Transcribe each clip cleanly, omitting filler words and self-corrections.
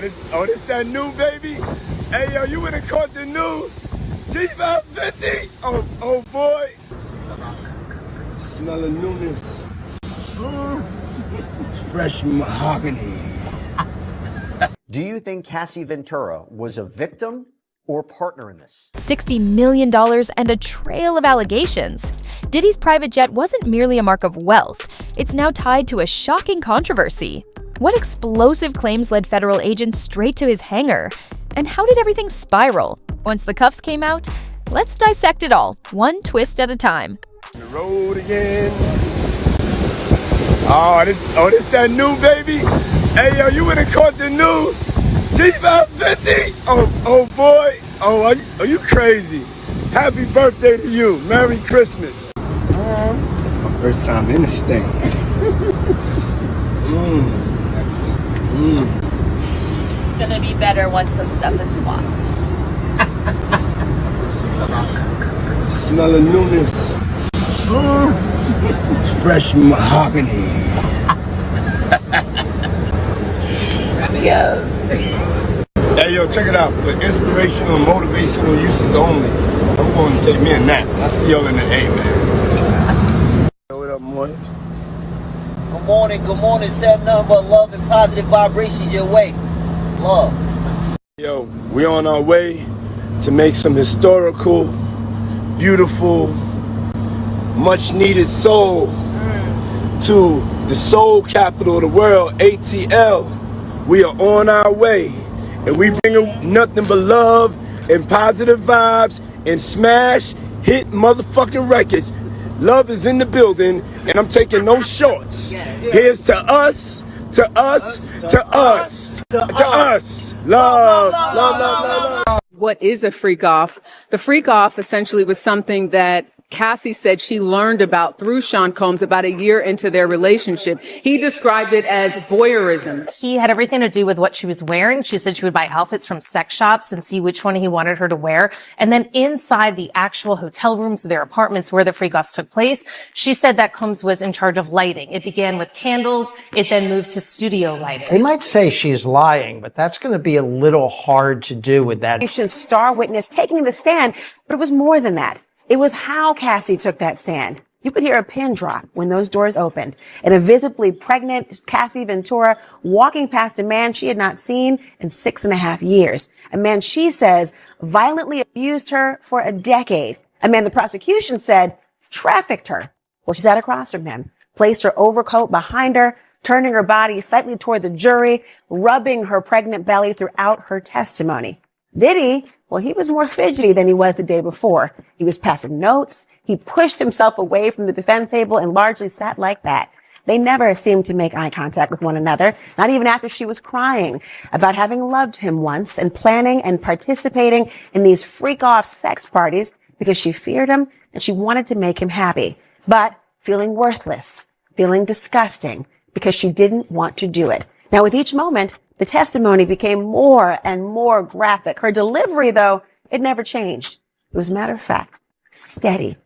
This that new baby? Hey, yo, you would've caught the new G550? Oh boy. Smell of newness. Fresh mahogany. Do you think Cassie Ventura was a victim or partner in this? $60 million and a trail of allegations. Diddy's private jet wasn't merely a mark of wealth. It's now tied to a shocking controversy. What explosive claims led federal agents straight to his hangar? And how did everything spiral? Once the cuffs came out, let's dissect it all, one twist at a time. The road again. This that new baby? Hey, yo, you would've caught the new G550? Oh boy. Are you crazy? Happy birthday to you. Merry Christmas. My first time in this thing. It's gonna be better once some stuff is swapped. Smell of newness. Fresh mahogany. Hey, yo, check it out. For inspirational and motivational uses only, I'm going to take me a nap. I'll see y'all in the A, man. What up, morning? Good morning. Send nothing but love and positive vibrations your way. Love. Yo, we on our way to make some historical, beautiful, much needed soul to the soul capital of the world, ATL. We are on our way, and we bring nothing but love and positive vibes and smash hit motherfucking records. Love is in the building, and I'm taking no shorts. Here's to us, to us, to us, to us. Love. What is a freak off? The freak off essentially was something that Cassie said she learned about through Sean Combs about a year into their relationship. He described it as voyeurism. He had everything to do with what she was wearing. She said she would buy outfits from sex shops and see which one he wanted her to wear. And then inside the actual hotel rooms, their apartments where the freak-offs took place, she said that Combs was in charge of lighting. It began with candles. It then moved to studio lighting. They might say she's lying, but that's going to be a little hard to do with that. Star witness taking the stand, but it was more than that. It was how Cassie took that stand. You could hear a pin drop when those doors opened, and a visibly pregnant Cassie Ventura walking past a man she had not seen in 6.5 years. A man she says violently abused her for a decade. A man the prosecution said trafficked her. Well, she sat across from him, placed her overcoat behind her, turning her body slightly toward the jury, rubbing her pregnant belly throughout her testimony. Diddy, well, he was more fidgety than he was the day before. He was passing notes. He pushed himself away from the defense table and largely sat like that. They never seemed to make eye contact with one another, not even after she was crying about having loved him once and planning and participating in these freak-off sex parties because she feared him and she wanted to make him happy, but feeling worthless, feeling disgusting because she didn't want to do it. Now, with each moment, the testimony became more and more graphic. Her delivery, though, it never changed. It was matter of fact, steady,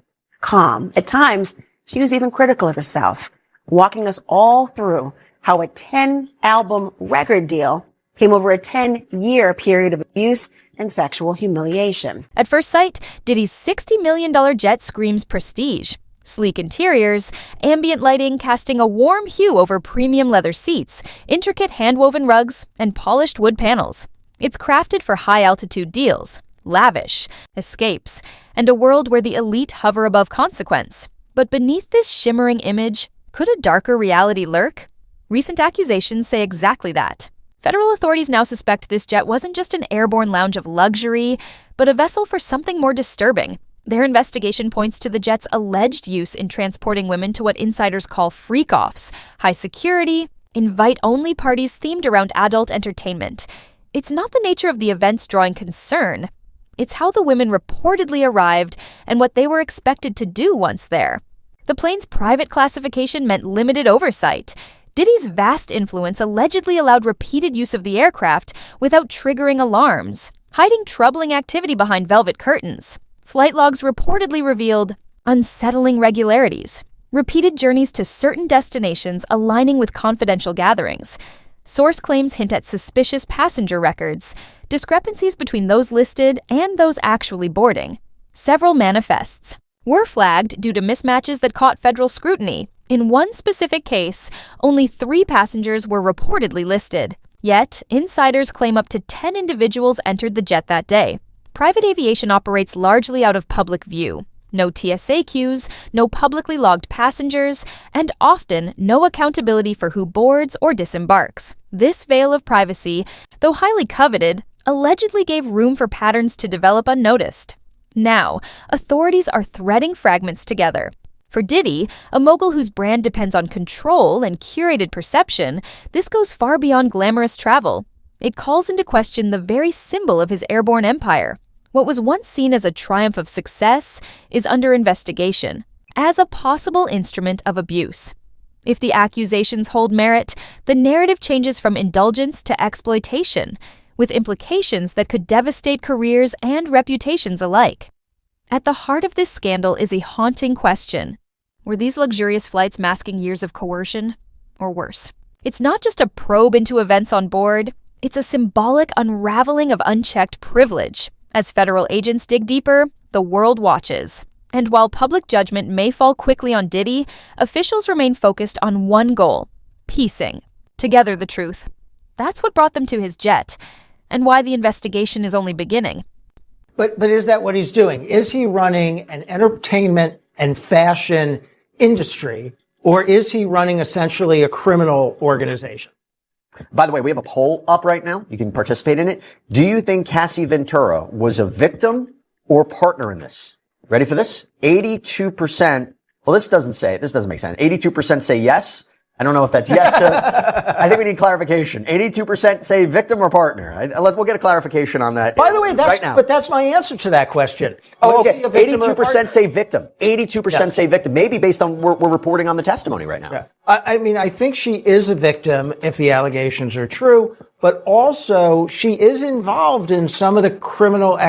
calm. At times, she was even critical of herself, walking us all through how a 10-album record deal came over a 10-year period of abuse and sexual humiliation. At first sight, Diddy's $60 million jet screams prestige. Sleek interiors, ambient lighting casting a warm hue over premium leather seats, intricate hand-woven rugs, and polished wood panels. It's crafted for high-altitude deals, lavish, escapes, and a world where the elite hover above consequence. But beneath this shimmering image, could a darker reality lurk? Recent accusations say exactly that. Federal authorities now suspect this jet wasn't just an airborne lounge of luxury, but a vessel for something more disturbing. Their investigation points to the jet's alleged use in transporting women to what insiders call freak-offs, high security, invite-only parties themed around adult entertainment. It's not the nature of the events drawing concern. It's how the women reportedly arrived and what they were expected to do once there. The plane's private classification meant limited oversight. Diddy's vast influence allegedly allowed repeated use of the aircraft without triggering alarms, hiding troubling activity behind velvet curtains. Flight logs reportedly revealed unsettling regularities, repeated journeys to certain destinations aligning with confidential gatherings. Source claims hint at suspicious passenger records, discrepancies between those listed and those actually boarding. Several manifests were flagged due to mismatches that caught federal scrutiny. In one specific case, only 3 passengers were reportedly listed. Yet, insiders claim up to 10 individuals entered the jet that day. Private aviation operates largely out of public view. No TSA queues, no publicly logged passengers, and often no accountability for who boards or disembarks. This veil of privacy, though highly coveted, allegedly gave room for patterns to develop unnoticed. Now, authorities are threading fragments together. For Diddy, a mogul whose brand depends on control and curated perception, this goes far beyond glamorous travel. It calls into question the very symbol of his airborne empire. What was once seen as a triumph of success is under investigation as a possible instrument of abuse. If the accusations hold merit, the narrative changes from indulgence to exploitation, with implications that could devastate careers and reputations alike. At the heart of this scandal is a haunting question. Were these luxurious flights masking years of coercion? Or worse? It's not just a probe into events on board, it's a symbolic unraveling of unchecked privilege. As federal agents dig deeper, the world watches. And while public judgment may fall quickly on Diddy, officials remain focused on one goal: piecing together the truth. That's what brought them to his jet, and why the investigation is only beginning. But is that what he's doing? Is he running an entertainment and fashion industry, or is he running essentially a criminal organization? By the way, we have a poll up right now. You can participate in it. Do you think Cassie Ventura was a victim or partner in this? Ready for this? 82%. Well, this doesn't make sense. 82% say yes. I don't know if that's yes to, I think we need clarification. 82% say victim or partner. We'll get a clarification on that. By the way, right now. But that's my answer to that question. Oh, okay. 82% say victim. 82% say victim. Maybe based on, we're reporting on the testimony right now. Yeah. I mean, I think she is a victim if the allegations are true, but also she is involved in some of the criminal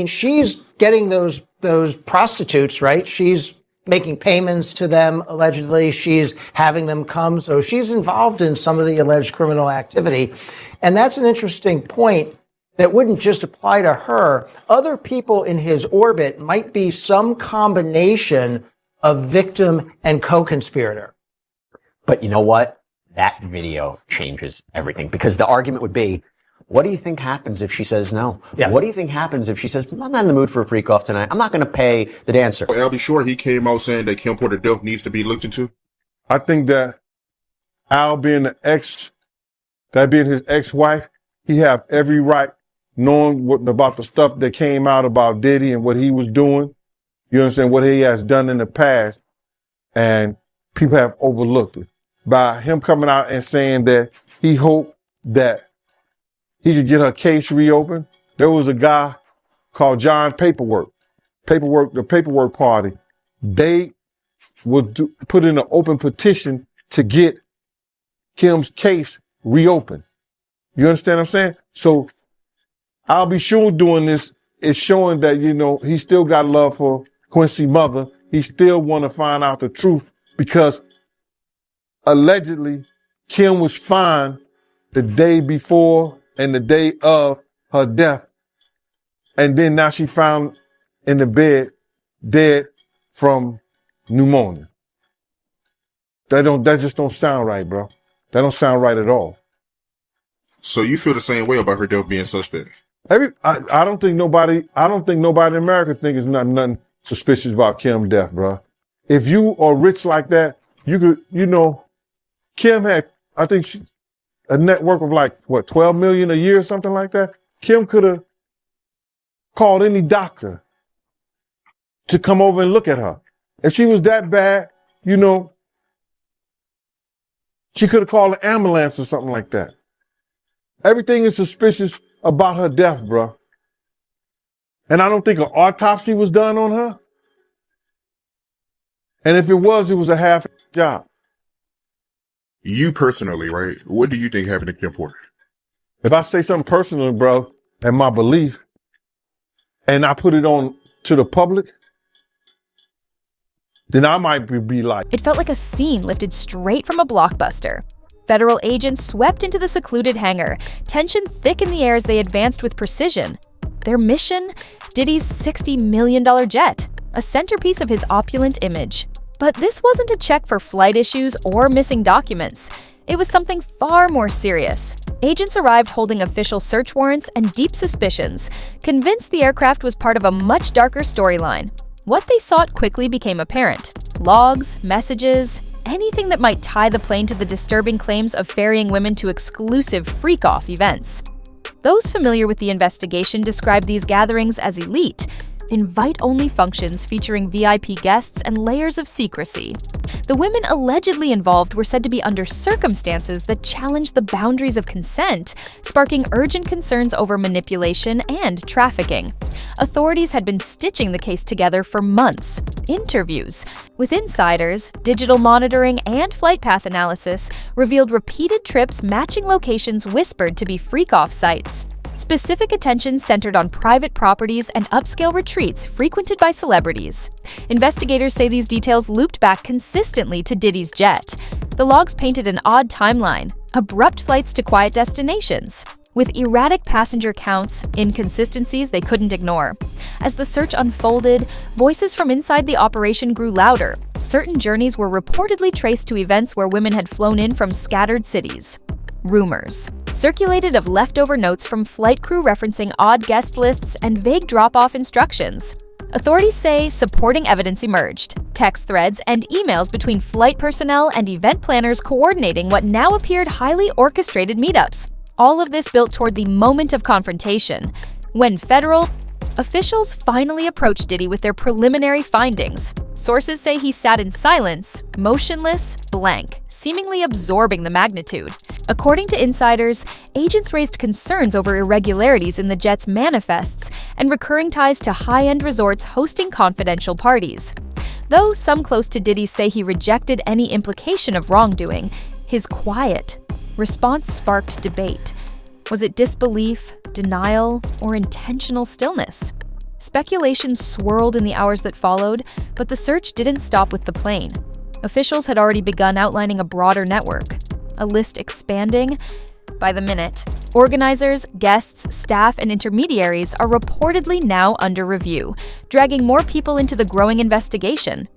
she's getting those prostitutes, right? She's making payments to them, allegedly. She's having them come. So she's involved in some of the alleged criminal activity. And that's an interesting point that wouldn't just apply to her. Other people in his orbit might be some combination of victim and co-conspirator. But you know what? That video changes everything, because the argument would be, what do you think happens if she says no? Yeah. What do you think happens if she says, I'm not in the mood for a freak off tonight. I'm not going to pay the dancer. I'll be sure he came out saying that Kim Porter death needs to be looked into. I think that Al being his ex-wife, he have every right knowing about the stuff that came out about Diddy and what he was doing. You understand what he has done in the past, and people have overlooked it. By him coming out and saying that he hoped that he could get her case reopened. There was a guy called John the Paperwork Party. They would put in an open petition to get Kim's case reopened. You understand what I'm saying? So I'll be sure doing this is showing that, he still got love for Quincy's mother. He still want to find out the truth, because allegedly Kim was fine the day before and the day of her death. And then now she found in the bed dead from pneumonia. That just don't sound right, bro. That don't sound right at all. So you feel the same way about her death being suspect? I don't think nobody in America think it's nothing suspicious about Kim's death, bro. If you are rich like that, you could, Kim had, I think a net worth of 12 million a year or something like that. Kim could have called any doctor to come over and look at her. If she was that bad, she could have called an ambulance or something like that. Everything is suspicious about her death, bro. And I don't think an autopsy was done on her. And if it was a half job. You personally, right? What do you think happened to Kim Porter? If I say something personal, bro, and my belief, and I put it on to the public, then I might be like... It felt like a scene lifted straight from a blockbuster. Federal agents swept into the secluded hangar, tension thick in the air as they advanced with precision. Their mission? Diddy's $60 million jet, a centerpiece of his opulent image. But this wasn't a check for flight issues or missing documents. It was something far more serious. Agents arrived holding official search warrants and deep suspicions, convinced the aircraft was part of a much darker storyline. What they sought quickly became apparent. Logs, messages, anything that might tie the plane to the disturbing claims of ferrying women to exclusive freak-off events. Those familiar with the investigation describe these gatherings as elite, invite-only functions featuring VIP guests and layers of secrecy. The women allegedly involved were said to be under circumstances that challenged the boundaries of consent, sparking urgent concerns over manipulation and trafficking. Authorities had been stitching the case together for months. Interviews with insiders, digital monitoring, and flight path analysis revealed repeated trips matching locations whispered to be freak-off sites. Specific attention centered on private properties and upscale retreats frequented by celebrities. Investigators say these details looped back consistently to Diddy's jet. The logs painted an odd timeline, abrupt flights to quiet destinations, with erratic passenger counts, inconsistencies they couldn't ignore. As the search unfolded, voices from inside the operation grew louder. Certain journeys were reportedly traced to events where women had flown in from scattered cities. Rumors circulated of leftover notes from flight crew referencing odd guest lists and vague drop-off instructions. Authorities say supporting evidence emerged, text threads and emails between flight personnel and event planners coordinating what now appeared highly orchestrated meetups. All of this built toward the moment of confrontation, when federal officials finally approached Diddy with their preliminary findings. Sources say he sat in silence, motionless, blank, seemingly absorbing the magnitude. According to insiders, agents raised concerns over irregularities in the jet's manifests and recurring ties to high-end resorts hosting confidential parties. Though some close to Diddy say he rejected any implication of wrongdoing, his quiet response sparked debate. Was it disbelief, denial, or intentional stillness? Speculation swirled in the hours that followed, but the search didn't stop with the plane. Officials had already begun outlining a broader network, a list expanding by the minute. Organizers, guests, staff, and intermediaries are reportedly now under review, dragging more people into the growing investigation.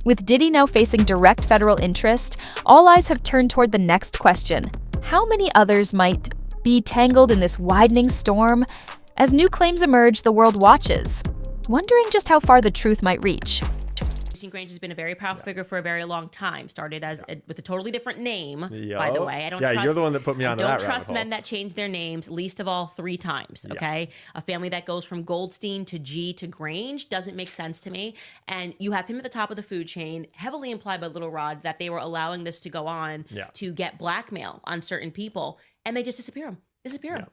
With Diddy now facing direct federal interest, all eyes have turned toward the next question: how many others might be tangled in this widening storm? As new claims emerge, the world watches, wondering just how far the truth might reach. Grange has been a very powerful figure for a very long time. Started as with a totally different name, by the way. I don't trust, you're the one that put me on that rabbit hole. I don't trust men that change their names, least of all 3 times, okay? A family that goes from Goldstein to G to Grange doesn't make sense to me. And you have him at the top of the food chain, heavily implied by Little Rod that they were allowing this to go on to get blackmail on certain people, and they just disappear him.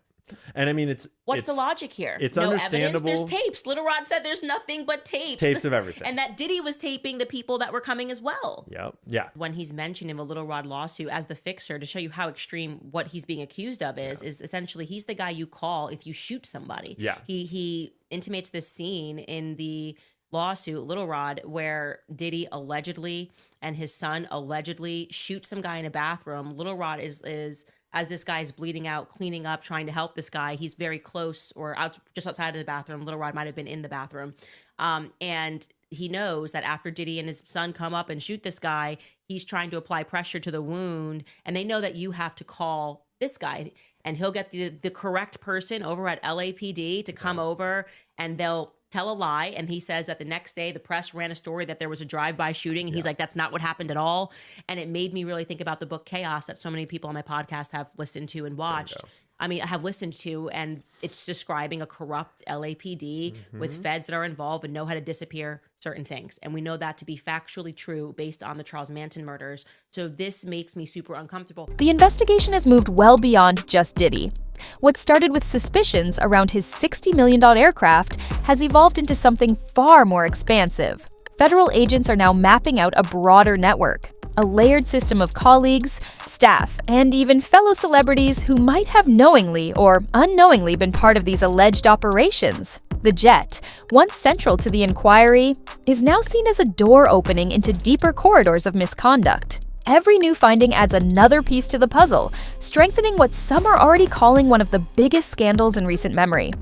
And I mean, what's the logic here? It's no understandable. Evidence. There's tapes. Little Rod said there's nothing but tapes. Tapes of everything. And that Diddy was taping the people that were coming as well. Yep. Yeah. When he's mentioned in a Little Rod lawsuit as the fixer, to show you how extreme what he's being accused of is essentially he's the guy you call if you shoot somebody. Yeah. He intimates this scene in the lawsuit, Little Rod, where Diddy allegedly and his son allegedly shoot some guy in a bathroom. Little Rod is as this guy is bleeding out, cleaning up, trying to help this guy. He's very close or just outside of the bathroom. Little Rod might have been in the bathroom. And he knows that after Diddy and his son come up and shoot this guy, he's trying to apply pressure to the wound. And they know that you have to call this guy, and he'll get the correct person over at LAPD to come over, and they'll tell a lie. And he says that the next day the press ran a story that there was a drive-by shooting. And he's like, that's not what happened at all. And it made me really think about the book Chaos that so many people on my podcast have listened to and watched. I mean, I have listened to, and it's describing a corrupt LAPD with feds that are involved and know how to disappear certain things. And we know that to be factually true based on the Charles Manson murders. So this makes me super uncomfortable. The investigation has moved well beyond just Diddy. What started with suspicions around his $60 million aircraft has evolved into something far more expansive. Federal agents are now mapping out a broader network, a layered system of colleagues, staff, and even fellow celebrities who might have knowingly or unknowingly been part of these alleged operations. The jet, once central to the inquiry, is now seen as a door opening into deeper corridors of misconduct. every new finding adds another piece to the puzzle, strengthening what some are already calling one of the biggest scandals in recent memory.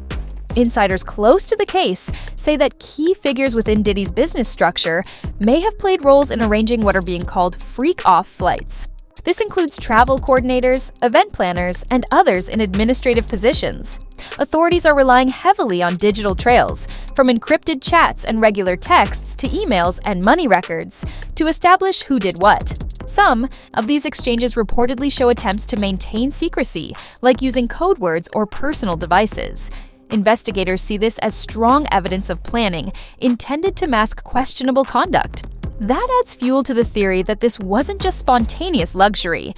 Insiders close to the case say that key figures within Diddy's business structure may have played roles in arranging what are being called freak-off flights. This includes travel coordinators, event planners, and others in administrative positions. Authorities are relying heavily on digital trails, from encrypted chats and regular texts to emails and money records, to establish who did what. Some of these exchanges reportedly show attempts to maintain secrecy, like using code words or personal devices. Investigators see this as strong evidence of planning intended to mask questionable conduct. That adds fuel to the theory that this wasn't just spontaneous luxury.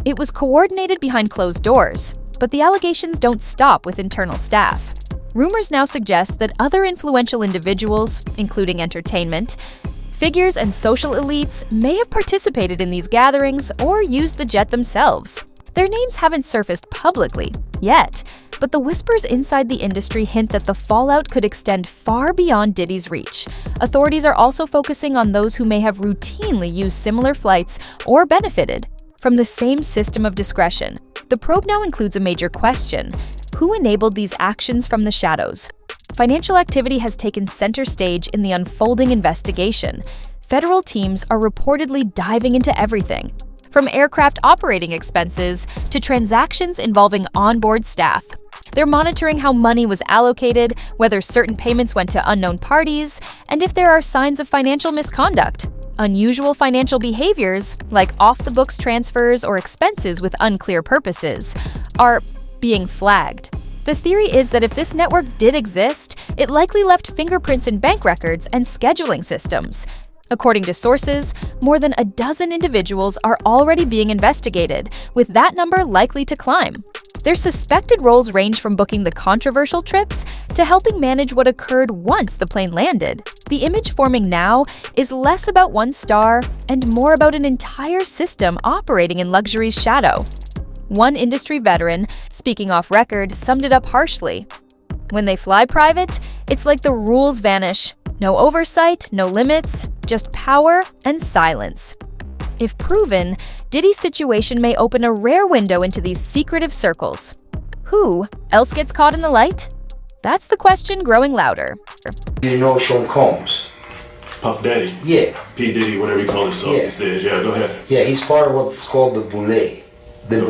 It was coordinated behind closed doors. But the allegations don't stop with internal staff. Rumors now suggest that other influential individuals, including entertainment, figures, and social elites, may have participated in these gatherings or used the jet themselves. Their names haven't surfaced publicly yet, but the whispers inside the industry hint that the fallout could extend far beyond Diddy's reach. Authorities are also focusing on those who may have routinely used similar flights or benefited from the same system of discretion. The probe now includes a major question: who enabled these actions from the shadows? Financial activity has taken center stage in the unfolding investigation. Federal teams are reportedly diving into everything, from aircraft operating expenses to transactions involving onboard staff. They're monitoring how money was allocated, whether certain payments went to unknown parties, and if there are signs of financial misconduct. Unusual financial behaviors, like off-the-books transfers or expenses with unclear purposes, are being flagged. The theory is that if this network did exist, it likely left fingerprints in bank records and scheduling systems. According to sources, more than a dozen individuals are already being investigated, with that number likely to climb. Their suspected roles range from booking the controversial trips to helping manage what occurred once the plane landed. The image forming now is less about one star and more about an entire system operating in luxury's shadow. One industry veteran, speaking off record, summed it up harshly. When they fly private, it's like the rules vanish. No oversight, no limits, just power and silence. If proven, Diddy's situation may open a rare window into these secretive circles. Who else gets caught in the light? That's the question growing louder. You know Sean Combs? Puff Daddy? Yeah. P. Diddy, whatever you call himself these days. Yeah, go ahead. Yeah, he's part of what's called the Boule. The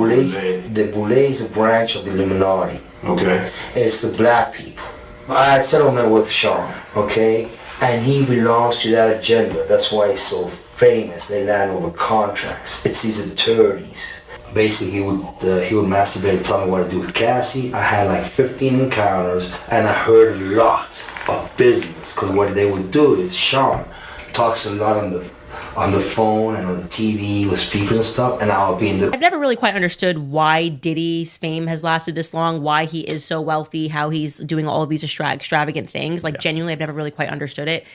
Boule is a branch of the Illuminati. Okay. It's the black people. I had settlement with Sean, okay? And he belongs to that agenda. That's why he's so famous. They land all the contracts. It's these attorneys. Basically, he would masturbate and tell me what to do with Cassie. I had like 15 encounters, and I heard a lot of business. Because what they would do is Sean talks a lot on the phone and on the TV with speakers and stuff, and I'll be in the... I've never really quite understood why Diddy's fame has lasted this long, why he is so wealthy, how he's doing all of these extravagant things. Like, genuinely, I've never really quite understood it.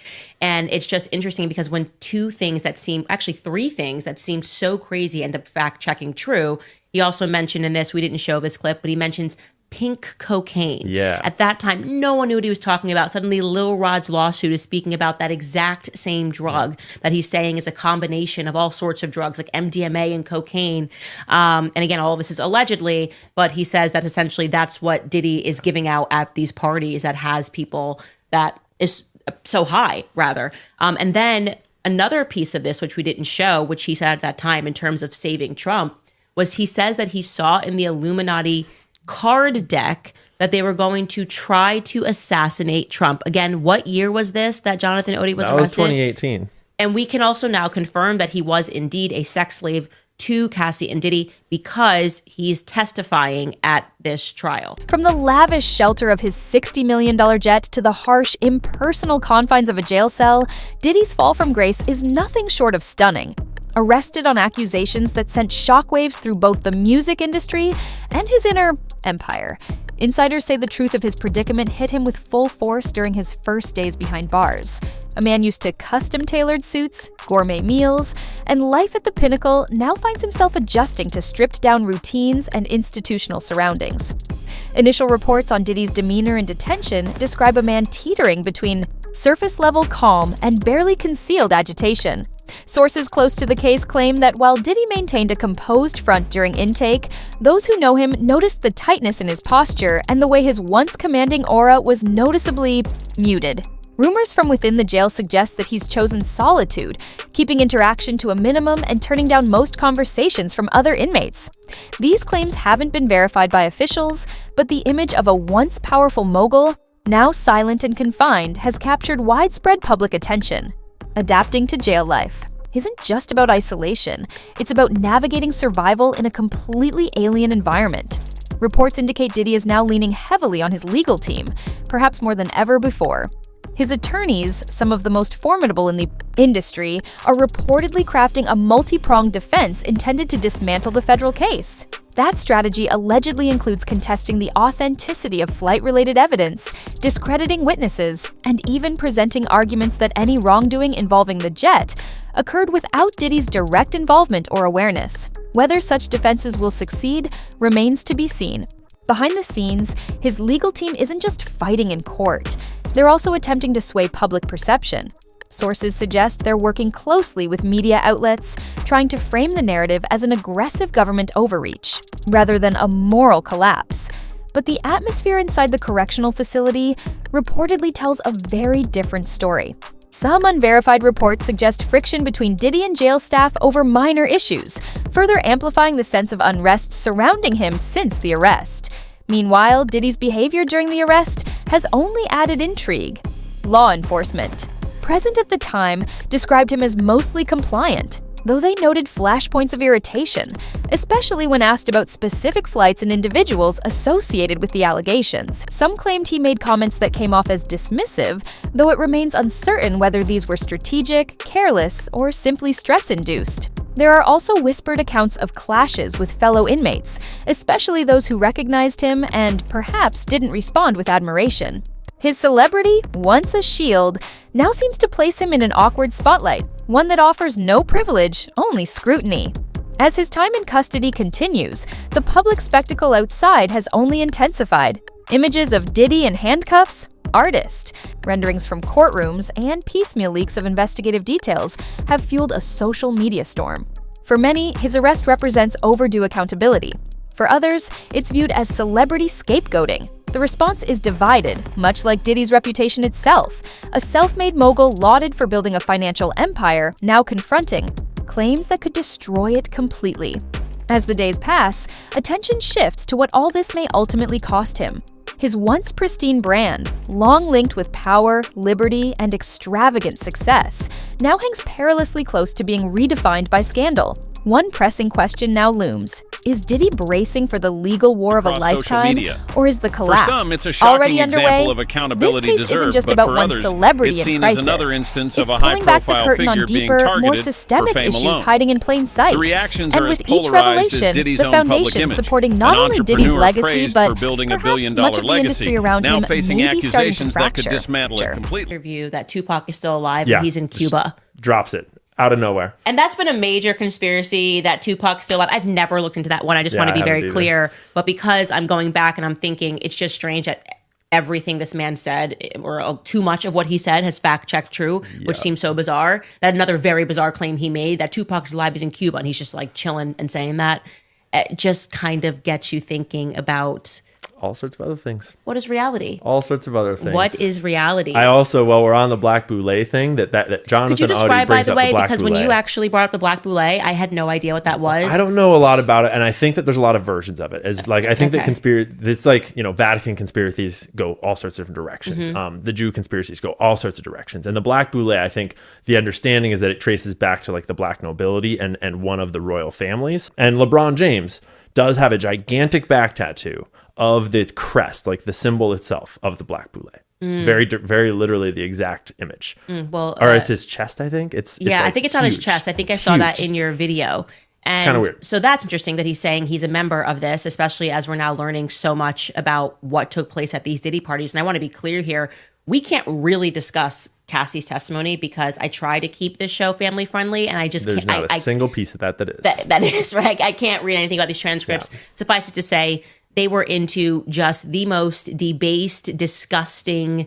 And it's just interesting because when three things that seemed so crazy end up fact-checking true, he also mentioned in this, we didn't show this clip, but he mentions pink cocaine. Yeah. At that time, no one knew what he was talking about. Suddenly, Lil Rod's lawsuit is speaking about that exact same drug that he's saying is a combination of all sorts of drugs like MDMA and cocaine. And again, all of this is allegedly, but he says that essentially that's what Diddy is giving out at these parties that has people that is so high, rather. And then another piece of this, which we didn't show, which he said at that time in terms of saving Trump, was he says that he saw in the Illuminati card deck that they were going to try to assassinate Trump. Again, what year was this that Jonathan Odie was arrested? That was 2018. And we can also now confirm that he was indeed a sex slave to Cassie and Diddy because he's testifying at this trial. From the lavish shelter of his $60 million jet to the harsh, impersonal confines of a jail cell, Diddy's fall from grace is nothing short of stunning. Arrested on accusations that sent shockwaves through both the music industry and his inner empire. Insiders say the truth of his predicament hit him with full force during his first days behind bars. A man used to custom-tailored suits, gourmet meals, and life at the pinnacle now finds himself adjusting to stripped-down routines and institutional surroundings. Initial reports on Diddy's demeanor in detention describe a man teetering between surface-level calm and barely concealed agitation. Sources close to the case claim that while Diddy maintained a composed front during intake, those who know him noticed the tightness in his posture and the way his once commanding aura was noticeably muted. Rumors from within the jail suggest that he's chosen solitude, keeping interaction to a minimum and turning down most conversations from other inmates. These claims haven't been verified by officials, but the image of a once powerful mogul, now silent and confined, has captured widespread public attention. Adapting to jail life isn't just about isolation, it's about navigating survival in a completely alien environment. Reports indicate Diddy is now leaning heavily on his legal team, perhaps more than ever before. His attorneys, some of the most formidable in the industry, are reportedly crafting a multi-pronged defense intended to dismantle the federal case. That strategy allegedly includes contesting the authenticity of flight-related evidence, discrediting witnesses, and even presenting arguments that any wrongdoing involving the jet occurred without Diddy's direct involvement or awareness. Whether such defenses will succeed remains to be seen. Behind the scenes, his legal team isn't just fighting in court. They're also attempting to sway public perception. Sources suggest they're working closely with media outlets, trying to frame the narrative as an aggressive government overreach, rather than a moral collapse. But the atmosphere inside the correctional facility reportedly tells a very different story. Some unverified reports suggest friction between Diddy and jail staff over minor issues, further amplifying the sense of unrest surrounding him since the arrest. Meanwhile, Diddy's behavior during the arrest has only added intrigue. Law enforcement, present at the time, described him as mostly compliant, though they noted flashpoints of irritation, especially when asked about specific flights and individuals associated with the allegations. Some claimed he made comments that came off as dismissive, though it remains uncertain whether these were strategic, careless, or simply stress-induced. There are also whispered accounts of clashes with fellow inmates, especially those who recognized him and perhaps didn't respond with admiration. His celebrity, once a shield, now seems to place him in an awkward spotlight, one that offers no privilege, only scrutiny. As his time in custody continues, the public spectacle outside has only intensified. Images of Diddy in handcuffs? Artist. Renderings from courtrooms and piecemeal leaks of investigative details have fueled a social media storm. For many, his arrest represents overdue accountability. For others, it's viewed as celebrity scapegoating. The response is divided, much like Diddy's reputation itself, a self-made mogul lauded for building a financial empire, now confronting claims that could destroy it completely. As the days pass, attention shifts to what all this may ultimately cost him. His once pristine brand, long linked with power, liberty, and extravagant success, now hangs perilously close to being redefined by scandal. One pressing question now looms. Is Diddy bracing for the legal war of a lifetime, or is the collapse for some, it's a shocking already underway? example of accountability This case deserved, isn't just but about for one others, celebrity it's in seen crisis. as another instance It's of a pulling back the high-profile curtain on figure being deeper, targeted more for systemic fame issues alone. hiding in plain sight. The reactions and are with as each polarized as revelation, Diddy's the own public foundation image. supporting An not only Diddy's entrepreneur legacy, praised but for building a perhaps billion-dollar much of the legacy, industry around now him facing may be starting to accusations that could fracture. dismantle it completely. Interview that Tupac is still alive Yeah. and he's in Cuba. Drops it out of nowhere. And that's been a major conspiracy that Tupac's still alive. I've never looked into that one. I just want to be very clear. But because I'm going back and I'm thinking it's just strange that everything this man said, or too much of what he said, has fact-checked true, which seems so bizarre. That another very bizarre claim he made, that Tupac's alive, is in Cuba, and he's just like chilling and saying that. It just kind of gets you thinking about All sorts of other things. what is reality? All sorts of other things. What is reality? I also, while we're on the Black Boule thing, that Jonathan Could you Audi describe, by brings the up way, the Black because when Boule. you actually brought up the Black Boule, I had no idea what that was. I don't know a lot about it, and I think that there's a lot of versions of it. As like, I think that it's like, you know, Vatican conspiracies go all sorts of different directions. Mm-hmm. The Jew conspiracies go all sorts of directions, and the Black Boule, I think the understanding is that it traces back to like the black nobility and one of the royal families. And LeBron James does have a gigantic back tattoo of the crest, like the symbol itself of the Black Boule. Very literally the exact image. Or it's his chest, I think. It's I like think it's on his huge. chest. I think I It's saw that huge. in your video. And Kinda weird. so that's interesting that he's saying he's a member of this, especially as we're now learning so much about what took place at these Diddy parties. And I want to be clear here. We can't really discuss Cassie's testimony because I try to keep this show family friendly, and I just There's can't. not a single piece of that is. That is right. I can't read anything about these transcripts. Suffice it to say, they were into just the most debased, disgusting,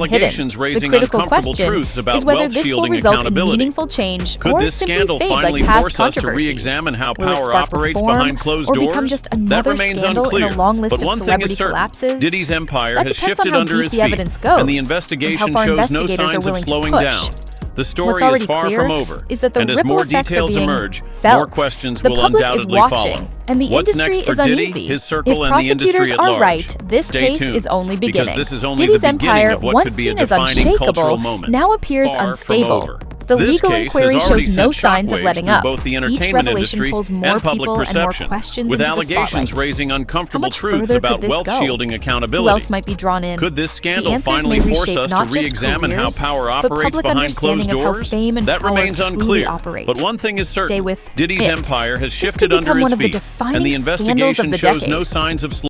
allegations hidden. raising The critical uncomfortable question truths about is whether wealth this will shielding result in accountability. meaningful change Could or this simply scandal fade finally like past force us to controversies. re-examine how Will it power spark operates reform behind closed or doors? become just That another remains scandal unclear. in a long list But of one thing celebrity is certain: collapses? Diddy's empire That has depends on shifted how under deep his the feet, evidence goes and the and investigation how far shows no investigators are signs of willing to slowing push. down. The What's story already is far clear from over, is that the and as ripple more effects are details being emerge, felt. more questions The will public is undoubtedly watching, follow. and the What's industry next for is Diddy, uneasy. his circle, If and the prosecutors industry at are large? right, this Stay case tuned, is only because beginning. this is only Diddy's the beginning empire, of what once could be a seen as defining unshakable, cultural moment. now appears Far from unstable. over. The This legal case inquiry has already shows no sent signs of shockwaves letting through up. both the Each entertainment revelation industry pulls more and public people and more perception, questions with into the allegations spotlight. raising How uncomfortable much truths further about could this wealth go? shielding accountability. Who else might be drawn in? Could this The scandal answers finally may force reshape us to not just re-examine how careers, power but operates public behind closed understanding of how doors? fame and That power remains truly unclear. operate. But one thing is Stay certain: with Diddy's it. empire has This could shifted under become his one of the feet, defining and the scandals of investigation the shows no decade. signs of